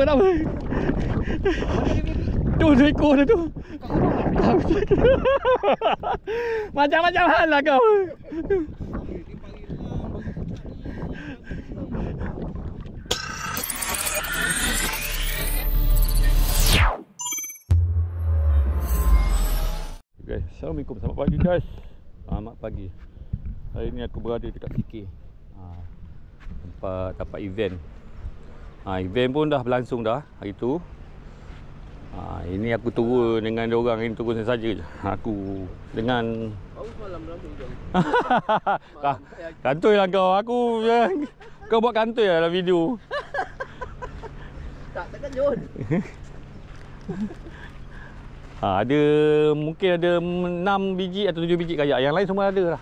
apa. Tu ekor dah tu. Macam-macam hal lah kau. Guys, assalamualaikum, selamat pagi guys. Selamat pagi. Hari ni aku berada dekat CK. Tempat dapat event. Event pun dah berlangsung dah hari tu. Ini aku turun dengan diorang, ini turun saja je. Aku dengan malam berlangsung je. kantoi lah kau. Kau buat kantoi lah dalam video. Takkan John. Mungkin ada 6 biji atau 7 biji kayak. Yang lain semua ada lah.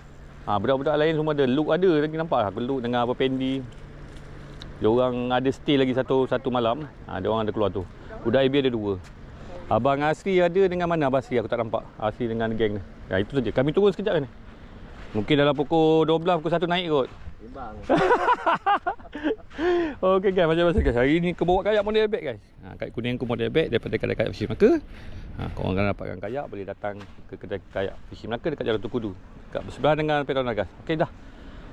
Budak-budak lain semua ada. Luke ada lagi, nampak lah. Luke dengan apa Pendi. Diorang ada stay lagi satu malam. Diorang ada keluar tu. Budak AB ada 2. Abang Asri ada dengan mana Abang Asri? Aku tak nampak. Asri dengan geng ni. Itu saja. Kami turun sekejap ni. Mungkin dalam pukul 12, pukul 1 naik kot. Timbang. Okey guys, macam biasa guys. Hari ni kebawa kayak model bag guys. Kayak kuning aku model bag daripada kedai kayak Fishing Melaka. Korang akan dapatkan kayak, boleh datang ke kedai kayak Fishing Melaka dekat Jalan Tukudu. Dekat bersebelah dengan Petronas guys. Okey dah.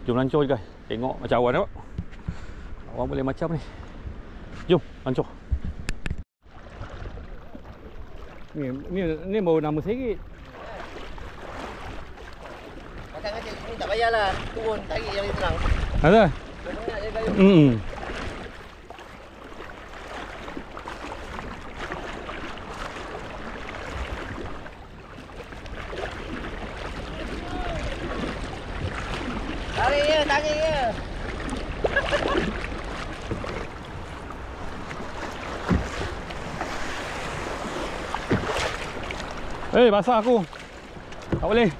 Jom lancor guys. Tengok macam awan tengok. Awan boleh macam ni. Jom lancor. Ni baru nama seret. Makan kecil ni tak payahlah. Turun tarik yang lebih senang. Ada? Banyak dia kayu. Tarik je. Basah aku. Tak boleh.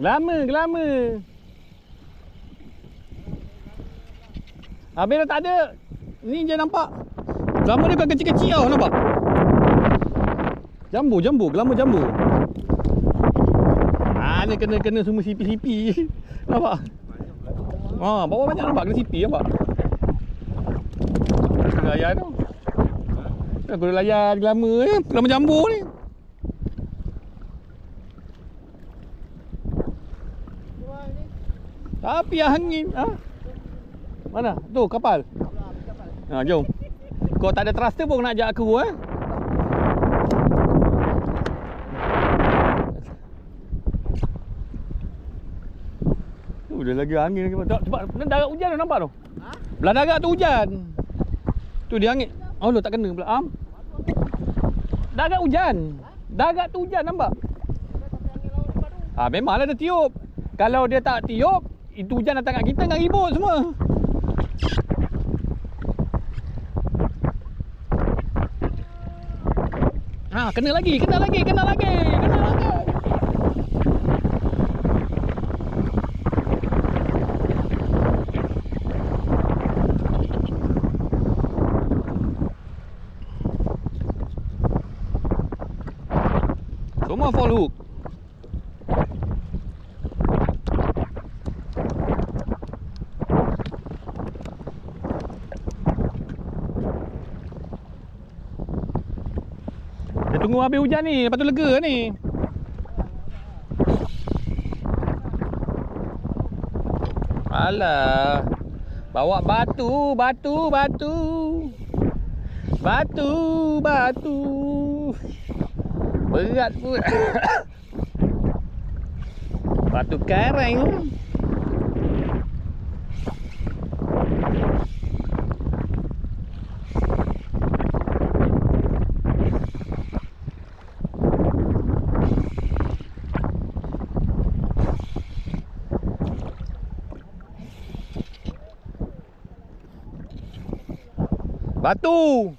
Gelama. Habis dah tak ada. Ni je nampak. Gelama dia kan kecil-kecil tau, nampak? Jambu, gelama jambu. Ni kena semua sipi-sipi. Nampak? Bawah banyak nampak kena sipi, nampak? Layan tu. Aku dah layan gelama ni, gelama jambu ni. Tapi angin. Mana? Tu kapal. Jom. Kau tak ada thruster pun nak ajak aku Udah lagi angin lagi. Tak, sebab darat hujan tu nampak tu. Ha? Belah darat tu hujan. Tu dia angin. Oh, lu tak kena pula. Darat hujan. Darat tu hujan nampak. Memanglah dia tiup. Kalau dia tak tiup, itu hujan datang kat kita dengan ribut semua. Kena lagi. Semua fall hook. Dia tunggu habis hujan ni, lepas tu lega ni. Alah. Bawa batu. Berat pun. Batu karang. Batu.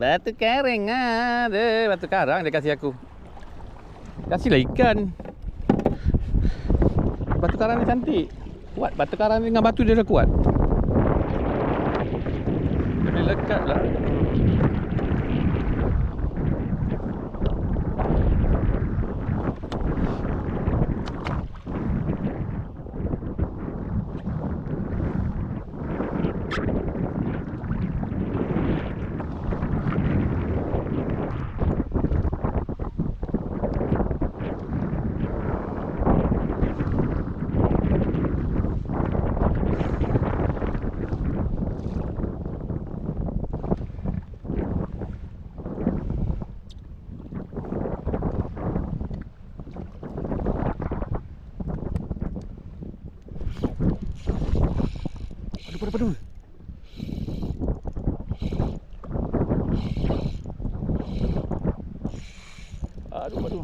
Batu karang ada. Batu karang dia kasih aku. Kasihlah ikan. Batu karang ni cantik. Kuat. Batu karang ni dengan batu dia dah kuat. Dia lekat lah. Padu. Aduh. Padu.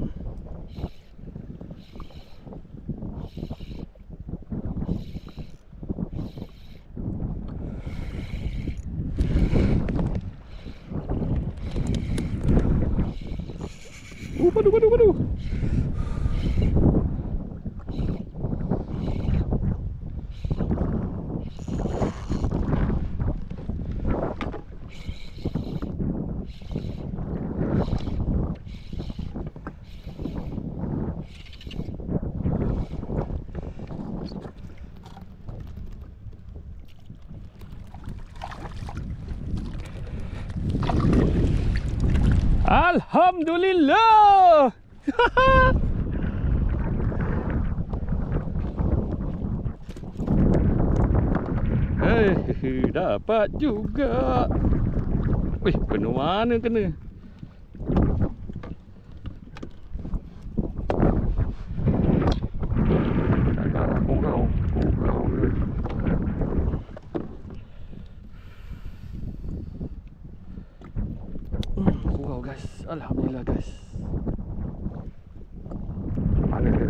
Alhamdulillah. Dapat juga. Wih, kena mana kena. Wow guys, alhamdulillah guys. Mana dia?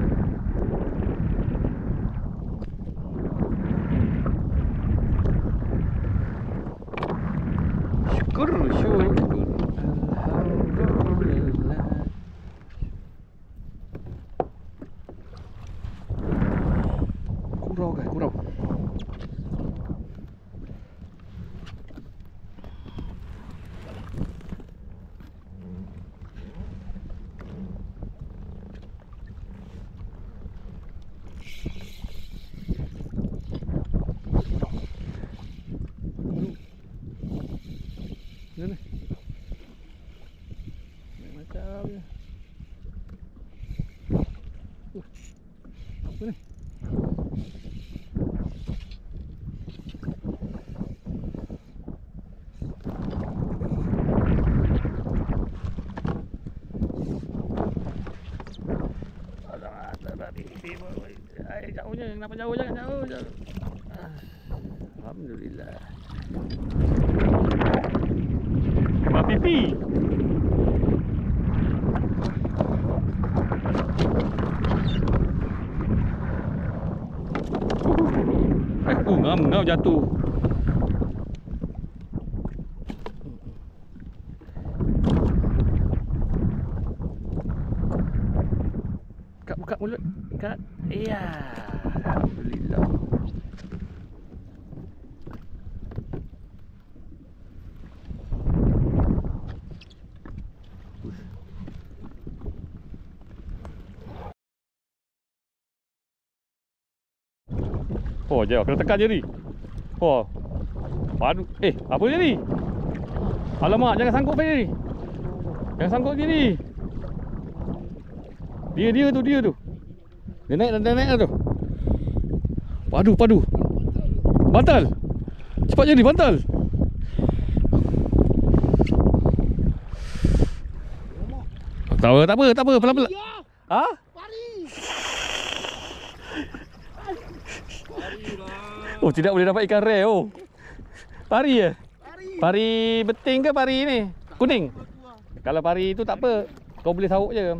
Syukur. Alhamdulillah. Kurau guys, kurau. Ni. Macam ni. Ni. Jauhnya, kenapa jauh? Jangan jauh. Alhamdulillah. Kemar pipi. Ngam jatuh. Buka mulut. Kat. Ya. Alhamdulillah. Oh, jauh. Kena tekan je ni. Oh. Padu. Apa je ni? Alamak, jangan sangkut ni. Jangan sangkut gini. Dia tu. Dia naik tu. Padu. Bantal. Cepat je ni, bantal. Tak apa, pelan-pelan. Ha? Pari. Oh, tidak boleh dapat ikan rare. Oh. Pari je? Pari beting ke pari ni? Kuning? Kalau pari tu tak apa. Kau boleh sauk je.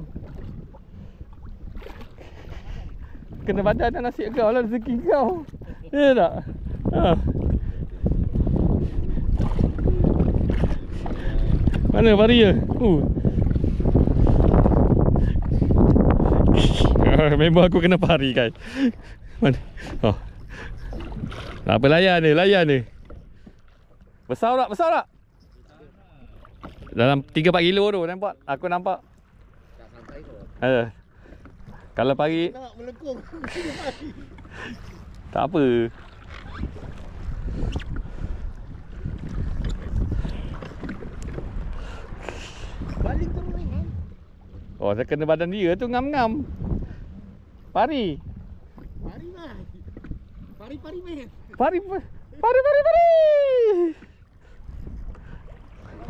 Kena badan dan nasib kau lah, rezeki kau. Ya tak? Ha. Mana pari je? Memang aku kena pari kan. Mana? Oh. Tak apa, layan ni. Besar tak? Dalam 3-4 kilo tu nampak. Aku nampak. Tak sampai tu. Kalau pagi Nak melengkung. tak apa. Balik terus kan. Oh, saya kena badan dia tu ngam-ngam. Pari. Pari mah. Pari meh. Pari.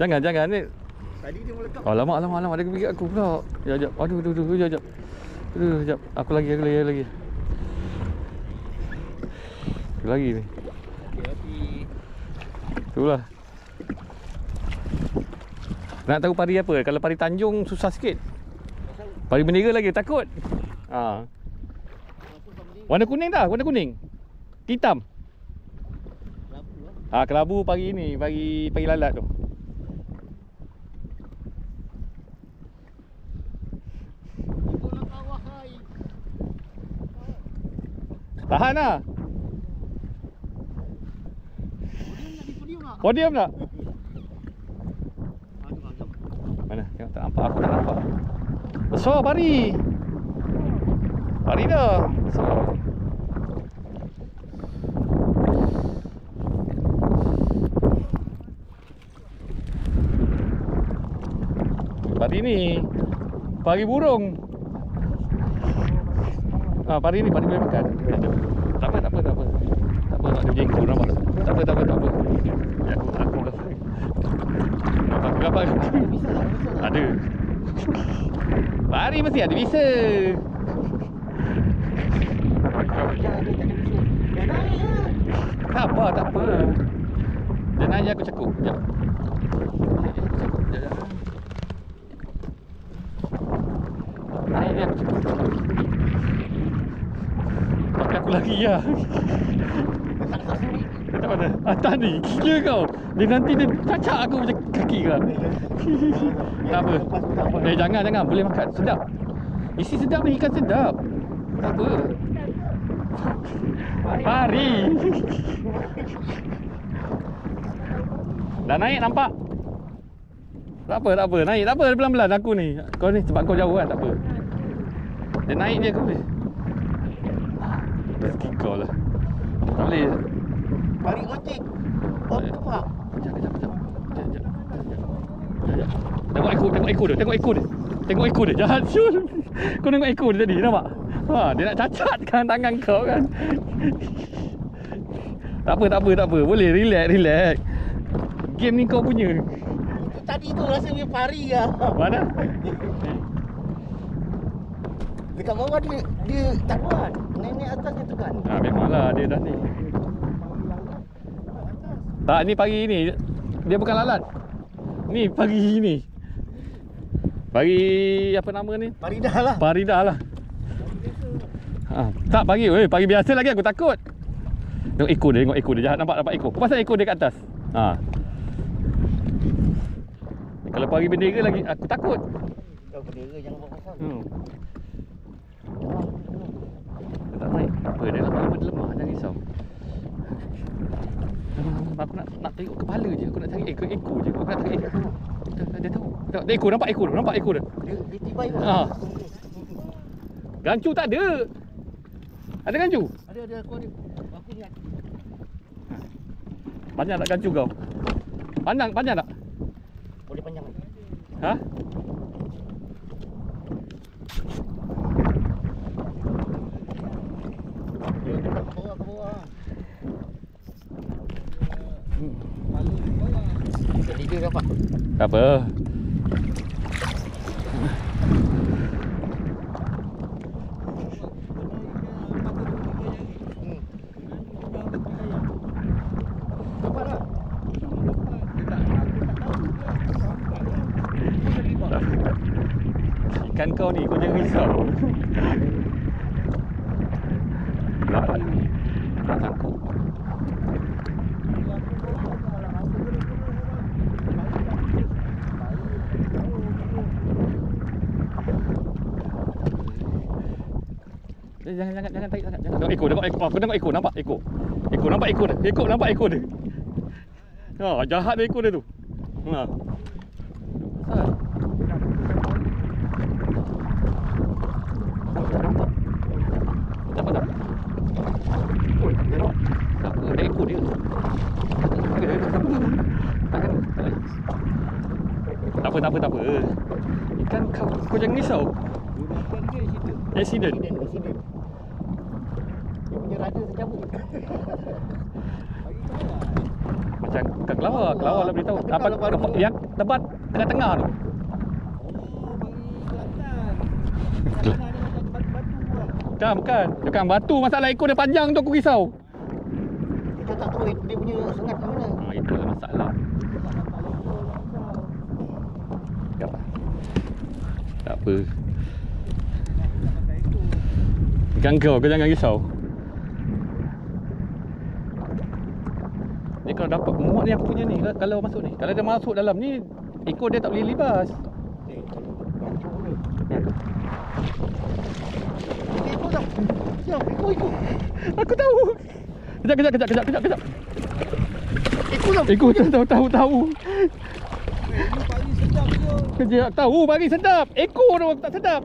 Jangan ni. Tadi dia melekap. Oh, lama dia gigit aku pula. Jap. Aduh, jap. Jap. Aku lagi. Lagi ni. Okey. Itulah. Nak tahu pari apa? Kalau pari Tanjung susah sikit. Pari bendera lagi takut. Ha. Warna kuning dah, warna kuning. Hitam. Kelabu pagi ni, pagi lalat tu. Tahan lah. Podium tak? Mana? Tengok tak nampak, aku tak nampak. Besar pari. Pari dah. Besar. Pari ni pari burung. Pari ni boleh makan. Tak apa. Tak apa nak dia jengkol nampak. Tak apa. Ya, aku apa? Ada. Pari mesti ada bisa. Tak apa. Dia naik aku cekup. Sekejap. Naik dia aku cekup. Pakai aku lagi ya. Tak mana? Atas ni, gila kau. Dia cacak aku macam kaki kau. Tak apa. Jangan. Boleh makan. Sedap. Isi sedap ni, ikan sedap. Tak apa. Pari. Dah naik nampak? Tak apa. Naik. Tak apa, pelan-pelan aku ni. Kau ni sebab kau jauh kan, tak apa. Dia naik je aku boleh. Rezeki kau lah. Tak boleh. Pari ojek. Oh, tepak. Sekejap. Tengok ekor dia. Jahat syul. Kau tengok ekor dia tadi, nampak? Dia nak cacatkan tangan kau kan. Tak apa. Boleh, relax. Game ni kau punya. Tadi tu rasa dia pari lah. Mana? Dekat bawah dia tak kuat. Naik atas dia tekan. Memanglah dia dah ni. Tak, ni pagi ni dia bukan lalat. Ni pagi ni. Pagi apa nama ni? Paridah lah. Paridah lah. Tak pagi, pagi biasa lagi aku takut. Tengok ekor dia, jahat nampak ekor. Pasal ekor dia kat atas. Kalau pagi bendera lagi aku takut. Bendera jangan buat pasal. Dia tak naik. Apa dia lama-lama dia lemah, jangan risau. Aku nak tengok kepala je, aku nak cari ekor je. Aku nak cari ekor. Dia tahu. Tengok ekor, nampak ekor dia. Dia tibai tu. Gancu tak ada. Ada gancu? Ada aku ada. Aku lihat. Panjang tak gancu kau? Panjang tak? Boleh panjang. Ha? Ke bawah. Jadi dia dapat. Tak apa. Ikan kau ni, kau jangan risau. Dapat. Tak sangkut. Jangan tarik sangat. Tengok ekor. Aku tengok ekor, nampak ekor. Ekor nampak ekor dia. Nampak ekor dia. Jahat dia ekor dia tu. Nampak. Apa ada ekor dia? Tak apa. Ikan kau jangan risau. Accident. Dia punya rada tercabut. Macam kelawar lah beritahu. Apa yang tebat tengah-tengah tu. Bukan batu, masalah ekor dia panjang tu aku risau. Kita tak tahu dia punya sengat ke mana. Itulah masalah. Tak apa. Ikan kau jangan risau. Ni kalau dapat muat ni aku punya ni, kalau masuk ni. Kalau dia masuk dalam ni, ekor dia tak boleh libas. Ekor. Aku tahu. Kejap. Ekor tahu. Ini pagi sedap je. Kejap, tahu pagi sedap. Ekor tu tak sedap.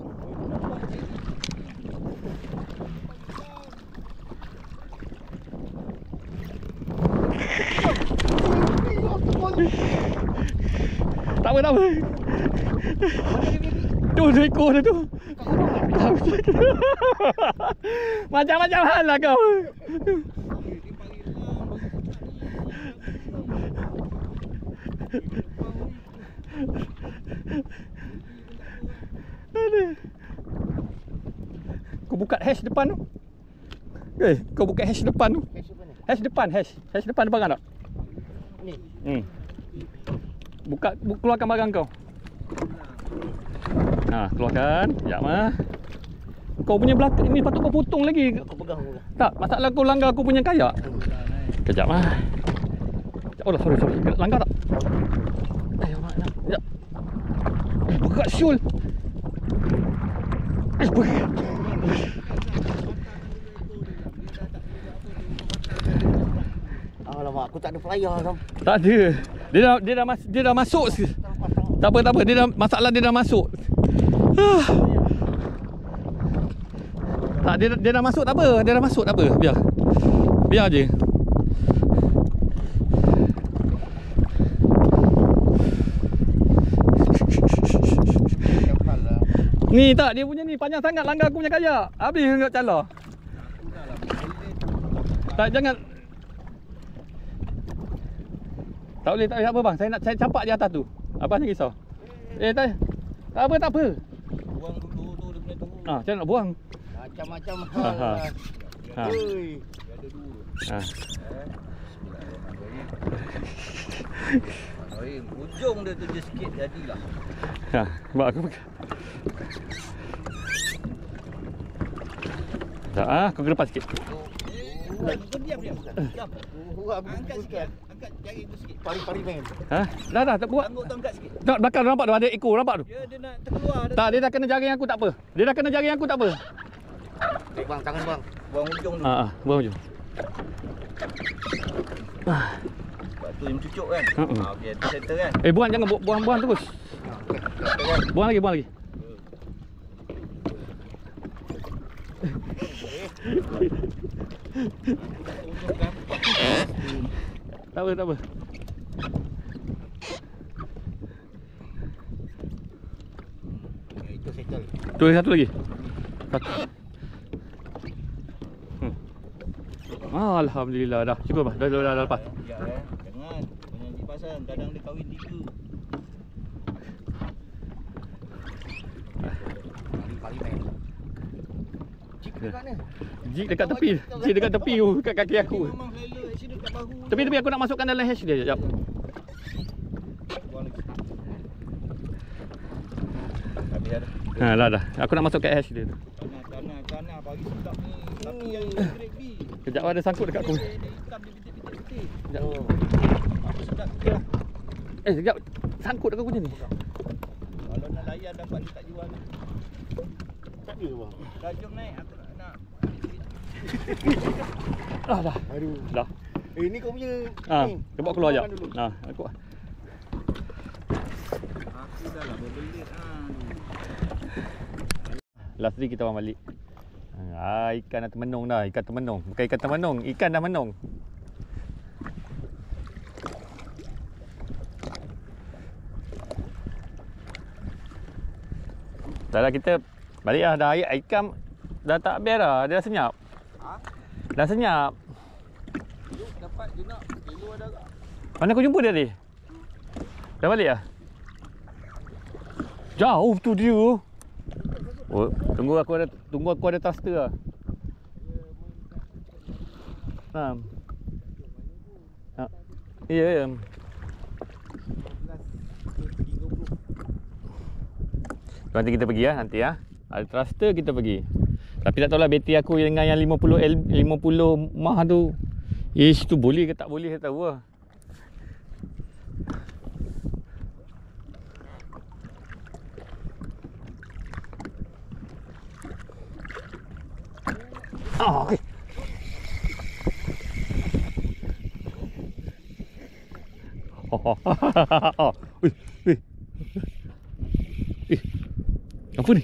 Tak apa. Tu ekor dia tu. Macam-macam hal lah kau. Kau buka hash depan tu. Kau buka hash depan tu. Hash depan barang tak? Ni. Keluarkan barang kau. Keluarkan. Sekejap Kau punya belakang ni patut kau potong lagi. Aku pegang. Tak, masalah kau langgar aku punya kayak. Kejap Oh, sorry. Langgar tak? Ayo, sekejap. Berat syul. Berat. Alamak, aku tak ada flyer tau. Tak ada. Dia dah masuk. Tak apa. Dia dah masuk. Tak, dia dah masuk tak apa. Biar je. Ni tak, dia punya ni panjang sangat langgar aku punya kayak. Habis enggak cala. Tak, jangan. Tak boleh apa bang. Saya campak di atas tu. Abang jangan risau. Tak apa. Buang dulu tu dia boleh tunggu. Macam mana nak buang? Macam-macam Ha, ha. hal lah. Ha. Oi. Ha. Ujung dia tu je sikit jadilah. Ha, buat aku pegang. Tak ah, kau ke depan sikit. Kau diam. Angkat sikit. Angkat jari tu sikit. Pari-pari main. Ha? Dah tak buat. Tangguh tu angkat sikit. Tak belakang nampak tu ada ekor nampak tu. Dia nak terkeluar. Tak, dia dah kena jaring aku tak apa. Dia dah kena jaring aku tak apa. Bang, tangan bang. Buang ujung tu. Ha, buang ujung. Sebab tu yang cucuk kan. Okey, tu center kan. Buang jangan buang terus. Buang lagi. Tak apa. Itu settle. Tu satu lagi. Satu. Alhamdulillah dah. Cukup bah. Dah lepas. Ya jangan. Banyak dipasang. Kadang dia kahwin 3. Pari main. Cik dekat mana? Jig dekat tepi. Jig dekat tepi tu kat kaki aku. Memang rela accident kat bahu. Tapi aku nak masukkan dalam hash dia jap. Buang lagi. Habis dah. Ha dah. Aku nak masuk kat hash dia tu. Tanah bagi sedap ni. Tapi yang grade B. Kejap ada sangkut dekat aku. Dia hitam dia pitik-pitik. Sekejap. Apa sedap dia. Sekejap. Sangkut dekat aku macam ni. Kalau nak layan dapat dia tak jual. Tak ada bang. Dah jom naik aku nak. Dah. Aduh. Dah. Ni kau punya Ha, ni. kau bawa keluar jap. Dulu. Ha, aku. Aku dah lah berbelit. Last ni kita orang balik. Ikan dah termenung dah. Ikan termenung. Bukan ikan termenung. Ikan dah menung. Dah kita balik lah. Dah air ikan dah tak habis dah. Dia dah senyap. Ha? Dah senyap. Dapat je nak. Kilo ada tak? Mana kau jumpa dia tadi? Dah balik lah? Jauh tu dia. Oh, tunggu aku ada thruster lah. Ha. Ya. Nanti kita pergi lah nanti lah. Ada thruster kita pergi. Tapi tak tahulah bateri aku dengan yang 50 mah tu. Tu boleh ke tak boleh saya tahu lah. Okey. Apa ni?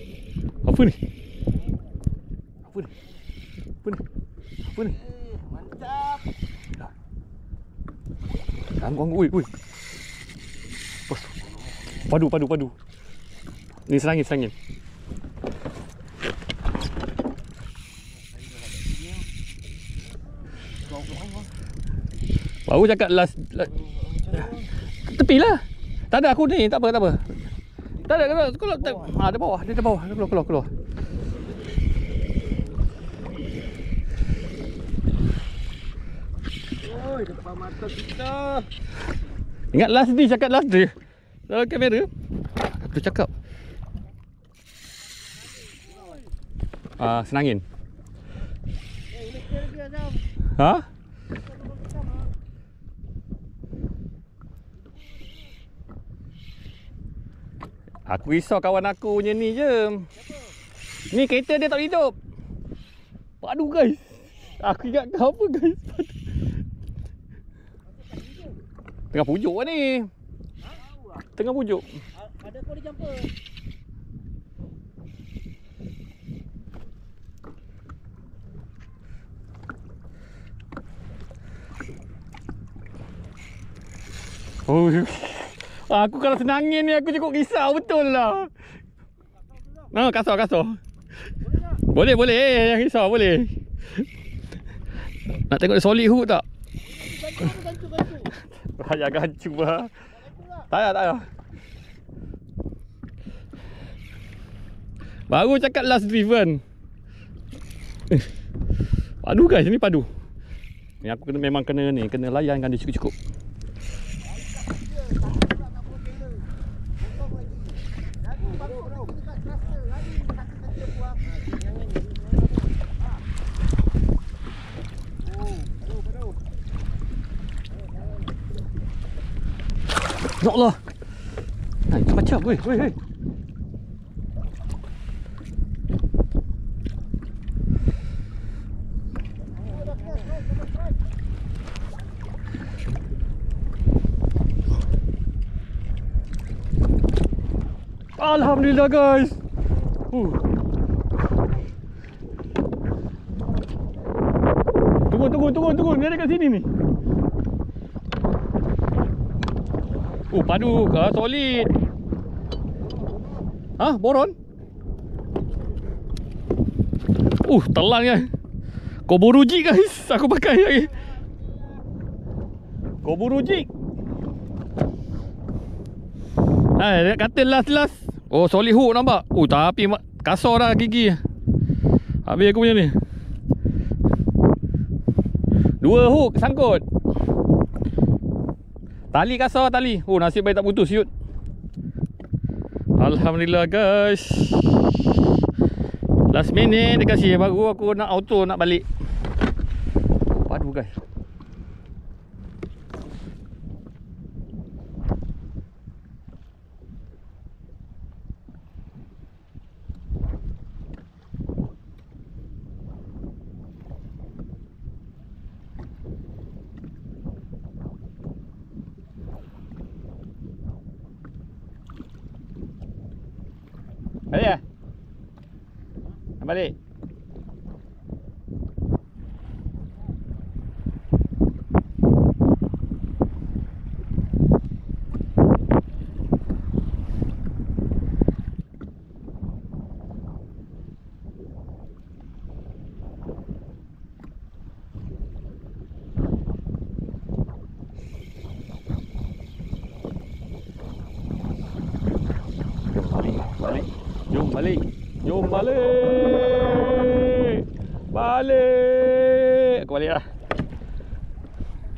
Mantap. Ganggu. Bos. Padu. Ni serangin. Baru cakap last. Tepilah. Tak ada aku ni, tak apa. Tak ada kalau ada bawah, dia ada bawah. Keluar. Oi, depan mata kita. Ingat last ni cakap last dia. Dalam kamera. Aku cakap. Senangin. Ha? Aku risau kawan aku punya ni je. Ni kereta dia tak hidup. Padu guys. Aku ingat kau apa guys. Padu. Tengah pujuk lah ni. Tengah pujuk. Ada kau dia jumper. Oh. Aku kalau senangin ni aku cukup risau betul lah. Kasar. Boleh. Yang risau boleh. Nak tengok dia solid hook tak? Gancu. Payah gancu lah. Tak payah. Baru cakap last drift kan. Padu guys, ni padu. Ni aku memang kena layankan dia cukup-cukup. Ya Allah. Macam weh. Alhamdulillah guys. Tunggu. Ni ada kat sini ni. Padu ke? Solid. Boron? Telan kan. Koboruji guys. Aku pakai lagi. Koboruji. Dia kata last. Solid hook nampak. Tapi kasar dah gigi. Habis aku punya ni. 2 hook sangkut. Tali kasar tali. Nasib baik tak putus siut. Alhamdulillah guys. Last minute dia kasih. Baru aku nak auto nak balik. Padu guys. Balik ya? Balik. Jom balik. Aku balik lah.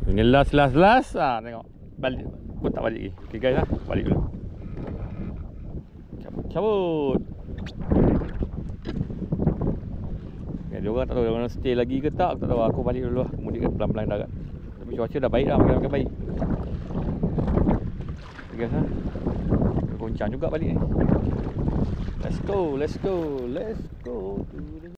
Ini last. Tengok. Balik. Pun tak balik lagi. Okay guys lah. Balik dulu. Cabut. Dia orang tak tahu dia orang stay lagi ke tak. Aku tak tahu. Aku balik dulu lah. Kemudian pelan-pelan darat. Tapi cuaca dah baik dah. Makan baik. Okay guys lah. Goncang juga balik ni. Let's go to the...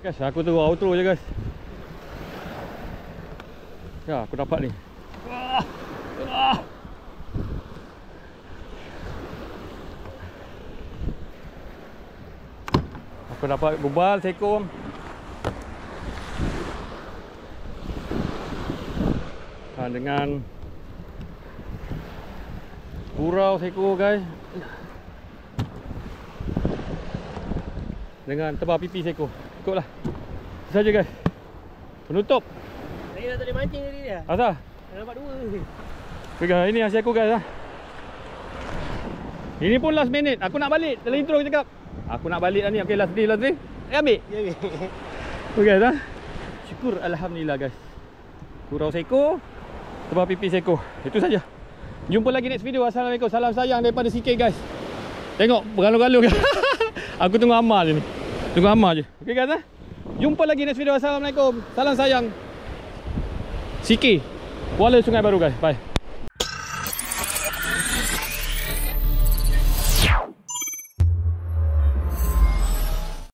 Guys, aku tunggu outro je guys. Ya, aku dapat ni. Aku dapat bubal seekor. Dengan gurau seekor guys. Dengan tebal pipi seekor. Ikutlah. Itu saja guys. Penutup. Saya dah tak boleh mancing tadi dia. Asal? Dah dapat 2. Okay guys, ini hasil aku guys lah. Ini pun last minute. Aku nak balik. Dalam intro aku cakap aku nak balik lah ni. Okay, last day. Ambil. Ya. Okay guys lah. Syukur Alhamdulillah guys. Gurau seekor, tebal pipi seekor. Itu saja. Jumpa lagi next video. Assalamualaikum. Salam sayang daripada CK guys. Tengok bergalu-galu kan. Aku tunggu Amar je ni. Tunggu Amar je. Okay guys, jumpa lagi next video. Assalamualaikum. Salam sayang. CK Kuala Sungai Baru guys. Bye.